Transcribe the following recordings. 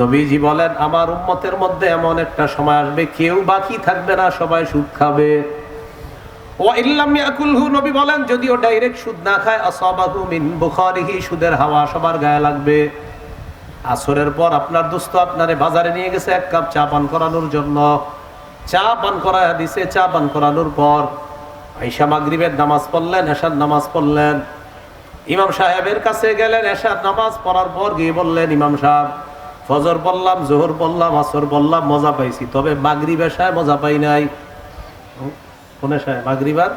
নবীজি বলেন, আমার উম্মতের মধ্যে এমন একটা সময় আসবে কেউ বাকি থাকবে না, সবাই সুদ খাবে। ওয়া ইল্লাম ইয়াকুলহু, নবী বলেন যদিও ডাইরেক্ট সুদ না খায়, আসাবাহু মিন বুখারিহি, সুদের হাওয়া সবার গায়ে লাগবে। আসরের পর আপনার দোস্ত আপনারে বাজারে নিয়ে গেছে এক কাপ চা পান করানোর জন্য, চা পান করায় দিছে। চা পান করানোর পর আয়েশা মাগরিবের নামাজ পড়লেন, এশার নামাজ পড়লেন, ইমাম সাহেবের কাছে গেলেন। এশার নামাজ পড়ার পর গিয়ে বললেন, ইমাম সাহেব ফজর পড়লাম, জোহর পড়লাম, আসর পড়লাম, মজা পাইছি, তবে মাগরিব এশায় মজা পাই নাই। কোন এশায়? মাগরিব আর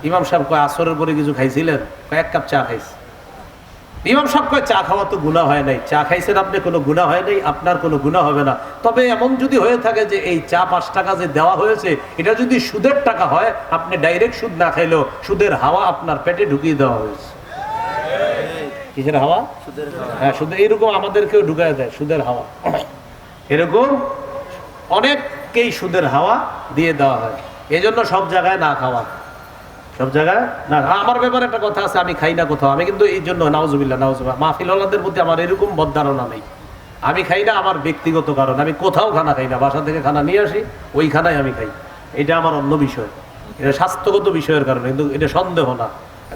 ইমাম সাহেব কয় আসরের পরে কিছু খাইছিলেন? এক কাপ চা খাইছি। ইমাম সাহেব কয় চা খাওয়া তো গুনাহ হয় নাই। চা খাইছেন আপনি, কোনো গুনাহ হয় নাই, আপনার কোনো গুনাহ হবে না। তবে এমন যদি হয়ে থাকে যে এই চা 5 টাকা যে দেওয়া হয়েছে এটা যদি সুদের টাকা হয়, আপনি ডাইরেক্ট সুদ না খাইলেও সুদের হাওয়া আপনার পেটে ঢুকিয়ে দেওয়া হয়েছে। কিসের হাওয়া? হ্যাঁ, সুদের। এরকম আমাদেরকেও ঢুকায় দেয় সুদের হাওয়া। এরকম অনেককেই সুদের হাওয়া দিয়ে দেওয়া হয়। এই জন্য সব জায়গায় না খাওয়া, সব জায়গায় না। আমার ব্যাপারে একটা কথা আছে, আমি খাই না কোথাও। আমি কিন্তু এই জন্য নাউজুবিল্লাহ মাহফিল ওয়ালাদের প্রতি আমার এরকম বদধারণা নেই। আমি খাই না আমার ব্যক্তিগত কারণ, আমি কোথাও খানা খাই না, বাসা থেকে খানা নিয়ে আসি, ওই খানায় আমি খাই। এটা আমার অন্য বিষয়, এটা স্বাস্থ্যগত বিষয়ের কারণে, কিন্তু এটা সন্দেহ না।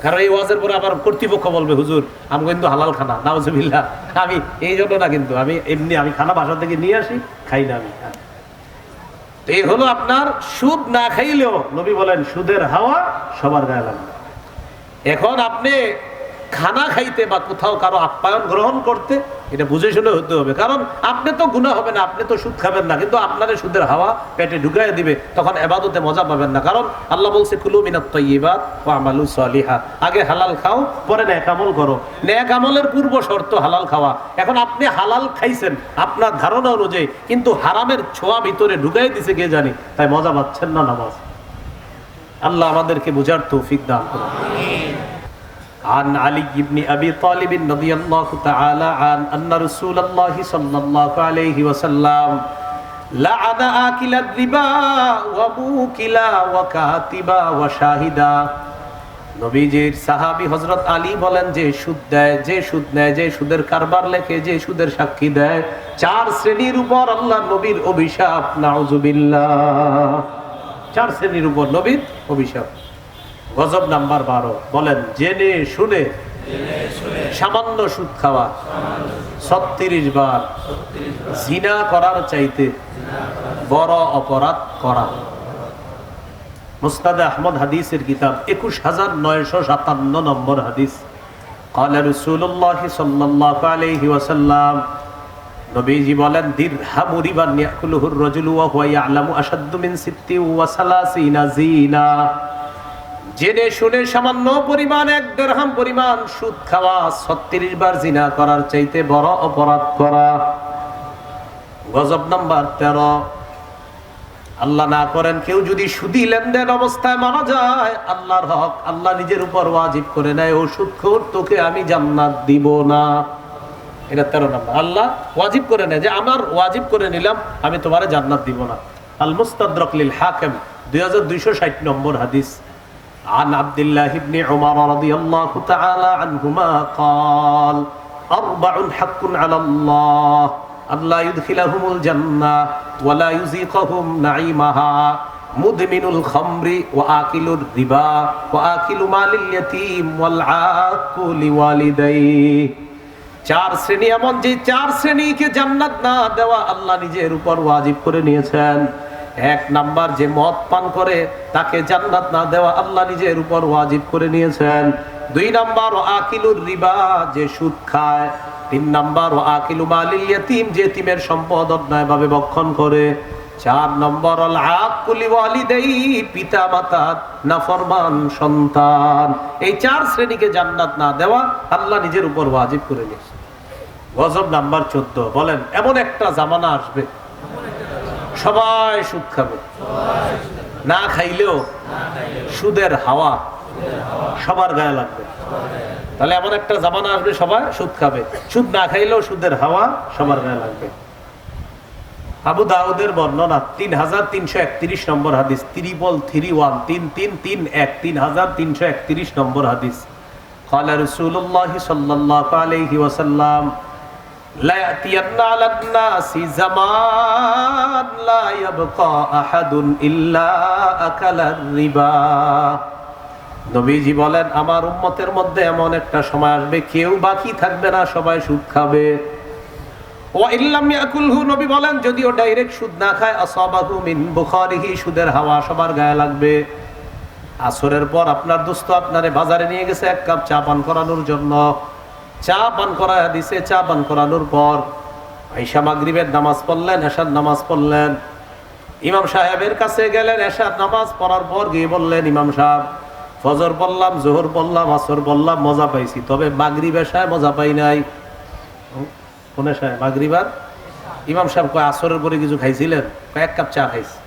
কারণ এই ওয়াজের পরে আবার কর্তৃপক্ষ বলবে হুজুর আমি কিন্তু হালাল খানা, নাউজুবিল্লাহ। আমি এই জন্য না, কিন্তু আমি এমনি আমি খানা বাসা থেকে নিয়ে আসি, খাই না আমি। এই হলো আপনার সুদ না খাইলেও নবী বলেন সুদের হাওয়া সবার গায়ে লাগবে। এখন আপনি খানা খাইতে বা কোথাও কারো আপ্যায়ন গ্রহণ করতে এটা বুঝে শুনে হতে হবে, কারণ আপনি তো গুনাহ হবে না, আপনি তো সুদ খাবেন না, কিন্তু আপনার সুদের হাওয়া পেটে ঢুকাই দিবে, তখন ইবাদতে মজা পাবেন না। কারণ আল্লাহ বলছে কুলু মিনাত তাইয়্যিবাত ওয়া আমালু সালিহা, আগে হালাল খাও পরে নেক আমল করো। নেক আমলের পূর্ব শর্ত হালাল খাওয়া। এখন আপনি হালাল খাইছেন আপনার ধারণা অনুযায়ী, কিন্তু হারামের ছোঁয়া ভিতরে ঢুকাই দিছে কে জানি, তাই মজা পাচ্ছেন না নামাজ। আল্লাহ আমাদেরকে বুঝার তৌফিক দান করুন। عن علي بن أبي طالب رضي الله تعالى عنه أن رسول الله صلى الله عليه وسلم لعن آكل الربا وموكلا وكاتبا وشاهدا। নবীজির সাহাবী হযরত আলী বলেন, যে সুদ দেয়, যে সুদ নেয়, যে সুদের কারবার লেখে, যে সুদের সাক্ষী দেয়, 4 শ্রেণীর উপর আল্লাহ নবীর অভিশাপ, নাউজুবিল্লাহ। 4 শ্রেণীর উপর নবীর অভিশাপ। গজব নাম্বার 12 বলেন, জেনে শুনে সামান্য সুদ খাওয়া 36 বার জিনা করার চাইতে বড় অপরাধ করা। মুসনাদে আহমদ হাদিসের কিতাব 21957 নম্বর হাদিস। ক্বালা রাসূলুল্লাহ সাল্লাল্লাহু আলাইহি ওয়াসাল্লাম, নবীজি বলেন, দিরহামু রিবান ইয়াকুলুহুর রাজুলু ওয়া হুয়া ইয়ালামু আশাদ্দু মিন 36 জিনা। জেনে শুনে সামান্য পরিমাণ 1 দিরহাম পরিমাণ সুদ খাওয়া 36 বার জিনা করার চাইতে বড় অপরাধ করা। গজব নাম্বার 13, আল্লাহ না করেন কেউ যদি সুদী লেনদেন অবস্থায় মারা যায়, আল্লাহর হক আল্লাহ নিজের উপর ওয়াজিব করে নেয়, ও সুদখোর তোকে আমি জান্নাত দিব না। এটা 13 নম্বর। আল্লাহ ওয়াজিব করে নেয় যে আমার ওয়াজিব করে নিলাম, আমি তোমারে জান্নাত দিব না। আল মুস্তাদরাক লিল হাকিম 2260 নম্বর হাদিস। عن عبد الله بن عمر رضي الله تعالى عنهما قال أربع حق على الله ألا يدخلهم الجنة ولا يذيقهم نعيمها مدمن الخمر وآكل الربا وآكل مال اليتيم والعاق لوالديه। 4 শ্রেণী এমন, যে 4 শ্রেণীকে জান্নাত না দেওয়া আল্লাহ নিজের উপর ওয়াজিব করে নিয়েছেন। 1 নাম্বার, যে মদ পান করে তাকে জান্নাত না দেওয়া আল্লাহ নিজের উপর ওয়াজিব করে নিয়েছেন। 2 নাম্বার, আকিলুর রিবা, যে সুদ খায়। 3 নাম্বার, আকিলু মালিল ইয়াতীম, যে এতিমের সম্পদ অন্যায়ভাবে ভক্ষণ করে। 4 নম্বর, আল আক্কু লিওয়ালিদাইহি, পিতা মাতার নাফরমান সন্তান। এই 4 শ্রেণীকে জান্নাত না দেওয়া আল্লাহ নিজের উপর ওয়াজিব করে নিয়েছেন। গজব নাম্বার 14 বলেন, এমন একটা জামানা আসবে সবাই সুদ খাবে, না খাইলেও সুদের হাওয়া সবার গায়ে লাগবে। তাহলে এমন একটা জামানা আসবে সবাই সুদ খাবে, সুদ না খাইলেও সুদের হাওয়া সবার গায়ে লাগবে। আবু দাউদের বর্ণনা 3331 নম্বর হাদিস, 3331 নম্বর হাদিস। قال رسول الله صلى الله عليه وسلم লা ইয়াতিয়ান্না আলান নাসি জামান লা ইয়াবকা আহাদুন ইল্লা আকালার রিবা। নবীজি বলেন আমার উম্মতের মধ্যে এমন একটা সময় আসবে কেউ বাকি থাকবে না, সবাই সুদ খাবে। ওয়া ইল্লাম ইয়াকুলহু, নবী বলেন যদিও ডাইরেক্ট সুদ না খায়, আসাবাহু মিন বুখারিহি, সুদের হাওয়া সবার গায়ে লাগবে। আসরের পর আপনার দোস্ত আপনারে বাজারে নিয়ে গেছে এক কাপ চা পান করানোর জন্য, চা পান করা দিছে, চা পান করানোর পর আয়েশা মাগরিবের নামাজ পড়লেন, এশার নামাজ পড়লেন, ইমাম সাহেবের কাছে গেলেন, এশার নামাজ পড়ার পর গিয়ে বললেন ইমাম সাহেব ফজর পড়লাম, জোহর পড়লাম, আসর পড়লাম, মজা পাইছি, তবে মাগরিব এশায় মজা পাই নাই। কোন এশায়? মাগরিব আর ইমাম সাহেব কয় আসরের পরে কিছু খাইছিলেন? এক কাপ চা খাইছি।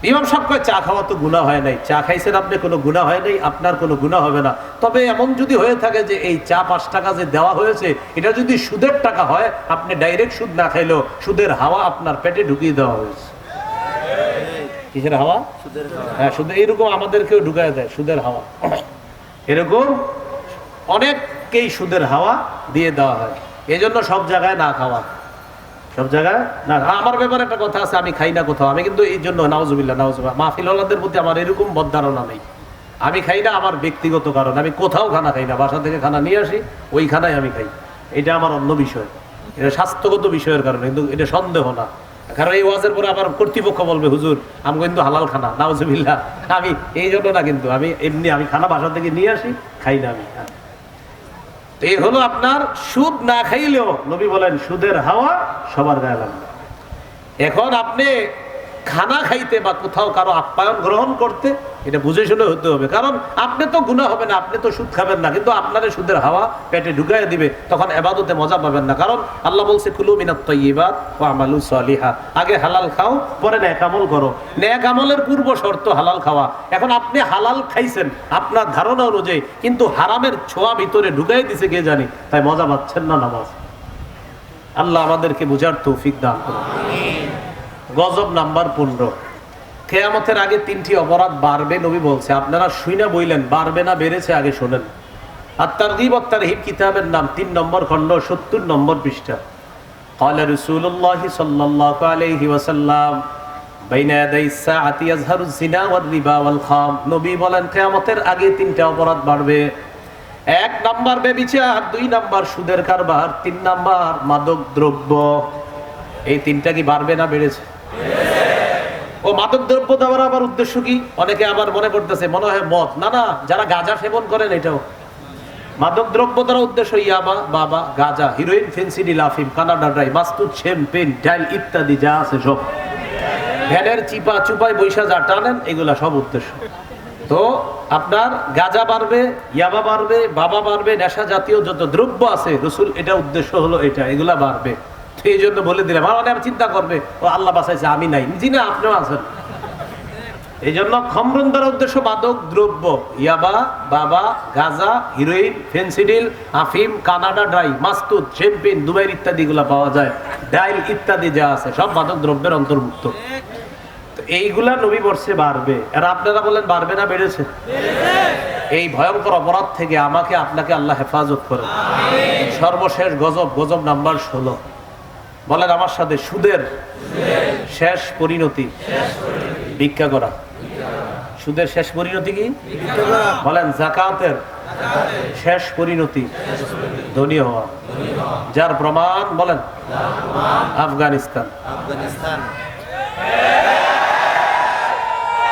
ইমাম সাহেব কয় চা খাওয়া তো গুনাহ হয় নাই, চা খাইছেন আপনি, কোনো গুনাহ হয় নাই, আপনার কোনো গুনাহ হবে না। তবে এমন যদি হয়ে থাকে যে এই চা 5 টাকা যে দেওয়া হয়েছে এটা যদি সুদের টাকা হয়, আপনি ডাইরেক্ট সুদ না খাইলেও সুদের হাওয়া আপনার পেটে ঢুকিয়ে দেওয়া হয়েছে। কিসের হাওয়া? হ্যাঁ, সুদের। এরকম আমাদেরকেও ঢুকায় দেয় সুদের হাওয়া, এরকম অনেককেই সুদের হাওয়া দিয়ে দেওয়া হয়। এই জন্য সব জায়গায় না খাওয়া, সব জায়গায় না। আমার ব্যাপারে একটা কথা আছে, আমি খাই না কোথাও, আমি কিন্তু এই জন্য নাউজুবিল্লাহ মাহফিল ওয়ালাদের প্রতি আমার এরকম বদধারণা নেই। আমি খাই না আমার ব্যক্তিগত কারণ, আমি কোথাও খানা খাই না, বাসা থেকে খানা নিয়ে আসি ওই খানায় আমি খাই, এটা আমার অন্য বিষয়, এটা স্বাস্থ্যগত বিষয়ের কারণে, কিন্তু এটা সন্দেহ না। কারণ এই ওয়াজের পরে আবার কর্তৃপক্ষ বলবে হুজুর আমি কিন্তু হালাল খানা, নাউজুবিল্লাহ। আমি এই জন্য না, কিন্তু আমি এমনি আমি খানা বাসা থেকে নিয়ে আসি, খাই না আমি। এই হলো আপনার সুদ না খাইলেও নবী বলেন সুদের হাওয়া সবার গায়ে লাগবে। এখন আপনি খানা খাইতে বা কোথাও কারো আপ্যায়ন গ্রহণ করতে এটা বুঝে শুনে হতে হবে, কারণ আপনি তো গুনাহ হবে না, আপনি তো সুদ খাবেন না, কিন্তু আপনার সুদের হাওয়া পেটে ঢুকাই দিবে, তখন ইবাদতে মজা পাবেন না। কারণ আল্লাহ বলছে কুলু মিনাত তাইয়্যিবাত ওয়া আমালু সালিহা, আগে হালাল খাও পরে নেক আমল করো। নেক আমলের পূর্ব শর্ত হালাল খাওয়া। এখন আপনি হালাল খাইছেন আপনার ধারণা অনুযায়ী, কিন্তু হারামের ছোঁয়া ভিতরে ঢুকাই দিছে কে জানি, তাই মজা পাচ্ছেন না নামাজ। আল্লাহ আমাদেরকে বুঝার তৌফিক দান করুন। গজব নাম্বার 15, কিয়ামতের আগে 3টি অপরাধ বাড়বে নবী বলছে। আপনারা শুইনা বইলেন বাড়বে না বেড়েছে, আগে শোনেন। আত-তারগীব ওয়াত-তারহীব কিতাবের নাম, 3 নম্বর খণ্ড, 70 নম্বর পৃষ্ঠা। ক্বালা রাসূলুল্লাহ সাল্লাল্লাহু আলাইহি ওয়াসাল্লাম বাইনা ইয়াদাইস সাআতি ইয়াজহারুজ জিনা ওয়ার রিবা ওয়াল খাম। নবী বলেন কিয়ামতের আগে 3টা অপরাধ বাড়বে। 1 নাম্বার ব্যভিচার, 2 নাম্বার সুদের কারবার, 3 নাম্বার মাদক দ্রব্য। এই 3টা কি বাড়বে না বেড়েছে? ও মাদক দ্রব্য দেওয়ার আবার উদ্দেশ্য কি? অনেকে আবার মনে করতেছে মনে হয় মদ, না না, যারা গাঁজা সেবন করেন এটাও মাদক দ্রব্য দ্বারা উদ্দেশ্য ইয়াবা, বাবা, গাঁজা, হিরোইন, ফেন্সিডিল, আফিম, কানাডা ড্রাই, মাস্তুদ, শ্যাম্পেন, ডাইল ইত্যাদি যা আছে সব, ভ্যানের চিপা চুপায় বৈশা যা টানেন, এগুলা সব উদ্দেশ্য। তো আপনার গাঁজা বাড়বে, ইয়াবা বাড়বে, বাবা বাড়বে, নেশা জাতীয় যত দ্রব্য আছে রসুল এটা উদ্দেশ্য হলো এটা, এগুলা বাড়বে। এই জন্য বলে দিলাম, আমার চিন্তা করবে ও আল্লাহ বাঁচাইছে আমি নাই, জি না আপনিও আছেন। এই জন্য খমরুন দ্বারা উদ্দেশ্য মাদক দ্রব্য, ইয়াবা, বাবা, গাঁজা, হিরোইন, ফেন্সিডিল, আফিম, কানাডা ড্রাই, মাস্তুদ, শ্যাম্পেন, দুবাই ইত্যাদি গুলা পাওয়া যায়, ডাইল ইত্যাদি যা আছে সব মাদক দ্রব্যের অন্তর্ভুক্ত। তো এইগুলা নবী বর্ষে বাড়বে। আর আপনারা বলেন বাড়বে না বেড়েছে? এই ভয়ঙ্কর অপরাধ থেকে আমাকে আপনাকে আল্লাহ হেফাজত করেন। সর্বশেষ গজব, গজব নাম্বার 16, বলেন আমার সাথে, সুদের শেষ পরিণতি ভিক্ষা করা। সুদের শেষ পরিণতি কি? বলেন। যাকাতের শেষ পরিণতি ধনী হওয়া। যার প্রমাণ বলেন? আফগানিস্তান।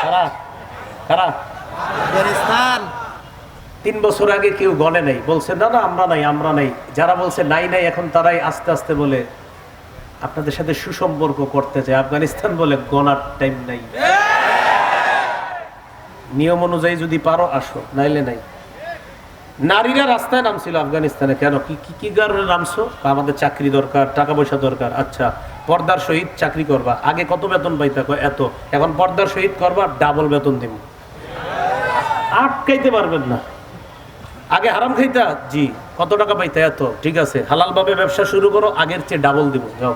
কারা কারা? আফগানিস্তান। 3 বছর আগে কেউ গণে নাই, বলছে না না আমরা নাই, আমরা নাই। যারা বলছে নাই নাই এখন তারাই আস্তে আস্তে বলে আপনাদের সাথে সুসম্পর্ক করতে চায়। আফগানিস্তান বলে গণার টাইম নাই, নিয়ম অনুযায়ী যদি পারো আসো, নাইলে নাই। নারীরা রাস্তায় নামছিল আফগানিস্তানে, কেন কি কারণে নামছো? আমাদের চাকরি দরকার, টাকা পয়সা দরকার। আচ্ছা, পর্দার সহিত চাকরি করবা, আগে কত বেতন পাইতা? এত। এখন পর্দার সহিত করবা, ডাবল বেতন দিব। আটকাইতে পারবেন না। আগে হারাম খাইতা, জি। কত টাকা পাইতা? এত। ঠিক আছে, হালাল ভাবে ব্যবসা শুরু করো, আগের চেয়ে ডাবল দিব, যাও।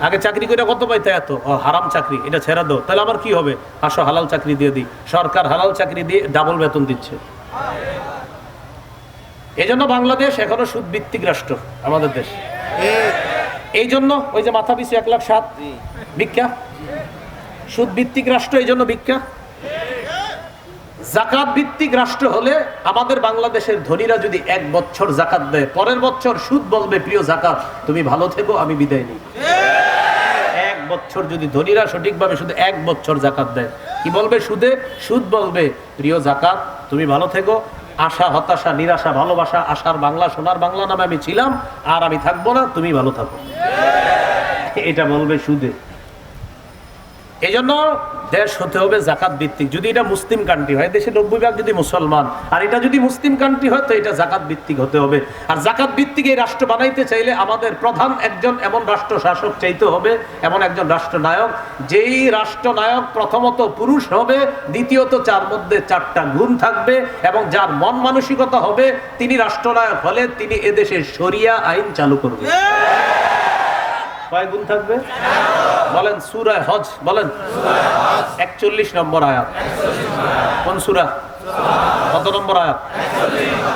আগে চাকরি করে কত পাইতা? এত। হারাম চাকরি, এটা ছেড়ে দাও। তাহলে আমার কি হবে? আসো হালাল চাকরি দিয়ে দিই। সরকার হালাল চাকরি দিয়ে ডাবল বেতন দিচ্ছে। এই জন্য বাংলাদেশ এখনো সুদ ভিত্তিক রাষ্ট্র, আমাদের দেশ। এই জন্য ওই যে মাথা পিছু 1,07,000 ভিক্ষা, সুদ ভিত্তিক রাষ্ট্র, এই জন্য ভিক্ষা। জাকাত ভিত্তিক রাষ্ট্র হলে আমাদের বাংলাদেশের ধনীরা যদি 1 বছর জাকাত দেয়, পরের বছর সুদ বলবে প্রিয় জাকাত তুমি ভালো থেকো, আমি বিদায় নিই। 1 বছর যদি ধনীরা সঠিকভাবে শুধু 1 বছর জাকাত দেয়, কি বলবে? সুদ বলবে প্রিয় জাকাত তুমি ভালো থেকো, আশা হতাশা নিরাশা ভালোবাসা আশার বাংলা সোনার বাংলা নামে আমি ছিলাম, আর আমি থাকবো না, তুমি ভালো থাকো, এটা বলবে সুদে। এই জন্য দেশ হতে হবে জাকাত ভিত্তিক। যদি এটা মুসলিম কান্ট্রি হয়, দেশে 90% যদি মুসলমান, আর এটা যদি মুসলিম কান্ট্রি হয় তো এটা জাকাত ভিত্তিক হতে হবে। আর জাকাত ভিত্তিক এই রাষ্ট্র বানাইতে চাইলে আমাদের প্রধান একজন এমন রাষ্ট্র শাসক চাইতে হবে, এমন একজন রাষ্ট্রনায়ক, যেই রাষ্ট্রনায়ক প্রথমত পুরুষ হবে, দ্বিতীয়ত 4 মধ্যে 4টা গুণ থাকবে, এবং যার মন মানসিকতা হবে তিনি রাষ্ট্রনায়ক হলে তিনি এদেশে শরিয়া আইন চালু করবে। কয় গুণ থাকবে? বলেন সূরা হজ, বলেন 41 নম্বর আয়াত। কোন সূরা? কত নম্বর আয়াত?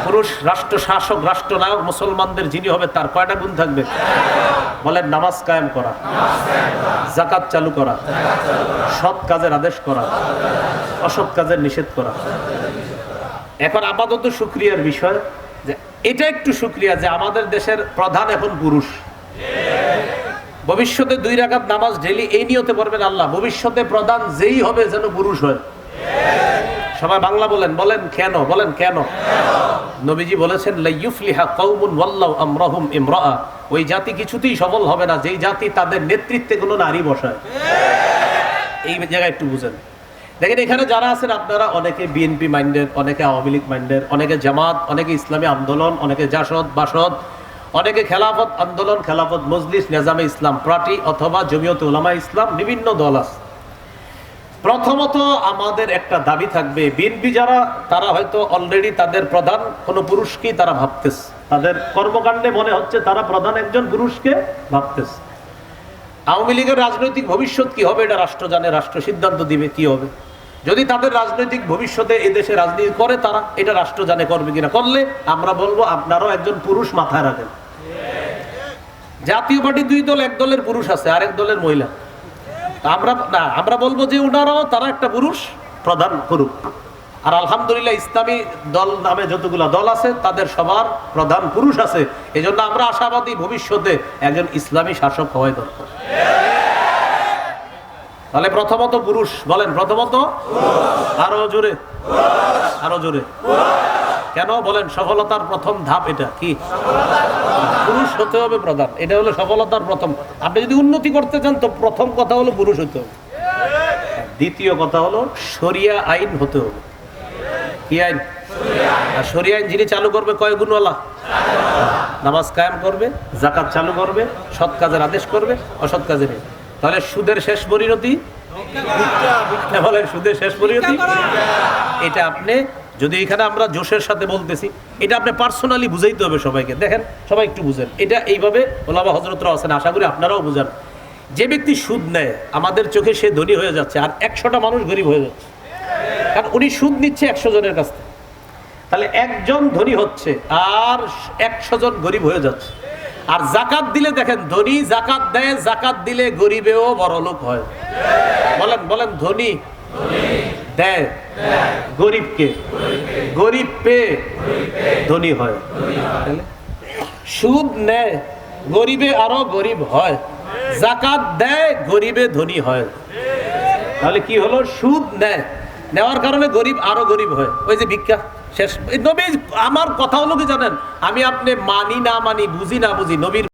পুরুষ রাষ্ট্র শাসক রাষ্ট্রনায়ক মুসলমানদের যিনি হবে তার কয়টা গুণ থাকবে? বলেন নামাজ কায়েম করা, যাকাত চালু করা, সৎ কাজের আদেশ করা, অসৎ কাজের নিষেধ করা। এখন আপাতত শুকরিয়ার বিষয় যে এটা একটু শুকরিয়া যে আমাদের দেশের প্রধান এখন পুরুষ। ভবিষ্যতে 2 রাকাত নামাজ ডেইলি এই নিয়তে পড়বেন আল্লাহ ভবিষ্যতে প্রধান যেই হবে যেন পুরুষ হয়। সবাই বাংলা বলেন, বলেন কেন? বলেন কেন? নবীজি বলেছেন লা ইউফলিহা কওমুন ওয়াল্লাহু আমরাহুম ইমরাআ, ওই জাতি কিছুতেই সফল হবে না যেই জাতি তাদের নেতৃত্বে কোনো নারী বসায়। এই জায়গায় একটু বুঝেন। দেখেন এখানে যারা আছেন আপনারা অনেকে বিএনপি মাইন্ডের, অনেকে আওয়ামী লীগ মাইন্ডের, অনেকে জামাত, অনেকে ইসলামী আন্দোলন, অনেকে জাসদ বাসদ, অনেকে খেলাফত আন্দোলন, খেলাফত মজলিস, নিজামে ইসলাম পার্টি অথবা জমিয়তে উলামা ইসলাম, বিভিন্ন দল আছে। প্রথমত আমাদের একটা দাবি থাকবে, বিএনপি যারা তারা হয়তো অলরেডি তাদের প্রধান কোনো পুরুষকেই তারা ভাবতেছে, তাদের কর্মকাণ্ডে মনে হচ্ছে তারা প্রধান একজন পুরুষকে ভাবতেছে। আওয়ামী লীগের রাজনৈতিক ভবিষ্যৎ কি হবে এটা রাষ্ট্র জানে, রাষ্ট্র সিদ্ধান্ত দিবে কি হবে। যদি তাদের রাজনৈতিক ভবিষ্যতে এদেশে রাজনীতি করে তারা, এটা রাষ্ট্র জানে করবে কিনা। করলে আমরা বলবো আপনারাও একজন পুরুষ মাথায় রাখেন। জাতীয় পার্টি 2 দল, এক দলের পুরুষ আছে আর এক দলের মহিলা। আমরা বলবো যে ওনারাও তারা একটা পুরুষ প্রধান করুক। আর আলহামদুলিল্লাহ ইসলামী দল নামে যতগুলো দল আছে তাদের সবার প্রধান পুরুষ আছে। এই জন্য আমরা আশাবাদী ভবিষ্যতে একজন ইসলামী শাসক হওয়াই দরকার। তাহলে প্রথমত পুরুষ, বলেন প্রথমত, আরো জোরে, আরো জোরে। কেন বলেন? সফলতার প্রথম ধাপ এটা কি? পুরুষ হতে হবে প্রধান, এটা হলো সফলতার প্রথম। আপনি যদি উন্নতি করতে চান তো প্রথম কথা হলো পুরুষ হতে হবে। দ্বিতীয় কথা হলো শরিয়া আইন হতে হবে। কি আইন? আর শরিয়া আইন যিনি চালু করবে কয় গুণওয়ালা? নামাজ কায়েম করবে, যাকাত চালু করবে, সৎ কাজের আদেশ করবে, অসৎ কাজের। তাহলে সুদের শেষ পরিণতি, বলেন সুদের শেষ পরিণতি এটা আপনি যদি এখানে আমরা জোশের সাথে বলতেছি, এটা আপনি পার্সোনালি বুঝাইতে হবে সবাইকে। দেখেন সবাই একটু বুঝেন এটা এইভাবে, ওলামা হযরতরা আছেন, আশা করি আপনারাও বুঝান। যে ব্যক্তি সুদ নেয় আমাদের চোখে সে ধনী হয়ে যাচ্ছে, আর 100টা মানুষ গরিব হয়ে যাচ্ছে, কারণ উনি সুদ নিচ্ছে 100 জনের কাছ থেকে। তাহলে একজন ধনী হচ্ছে আর 100 জন গরিব হয়ে যাচ্ছে। আর যাকাত দিলে দেখেন ধনী যাকাত দেয়, যাকাত দিলে গরিবেও বড় লোক হয়। বলেন বলেন, ধনী দেয় গরিবকে, গরিব পেয়ে ধনী হয়। সুদ নেয় গরিবে আরো গরিব হয়, যাকাত দেয় গরিবে ধনী হয়। তাহলে কি হলো? সুদ নেওয়ার কারণে গরিব আরো গরিব হয়। ওই যে ভিক্ষা শেষ। নবী আমার কথা হলো কি জানেন, আমি আপনি মানি না মানি, বুঝি না বুঝি, নবীর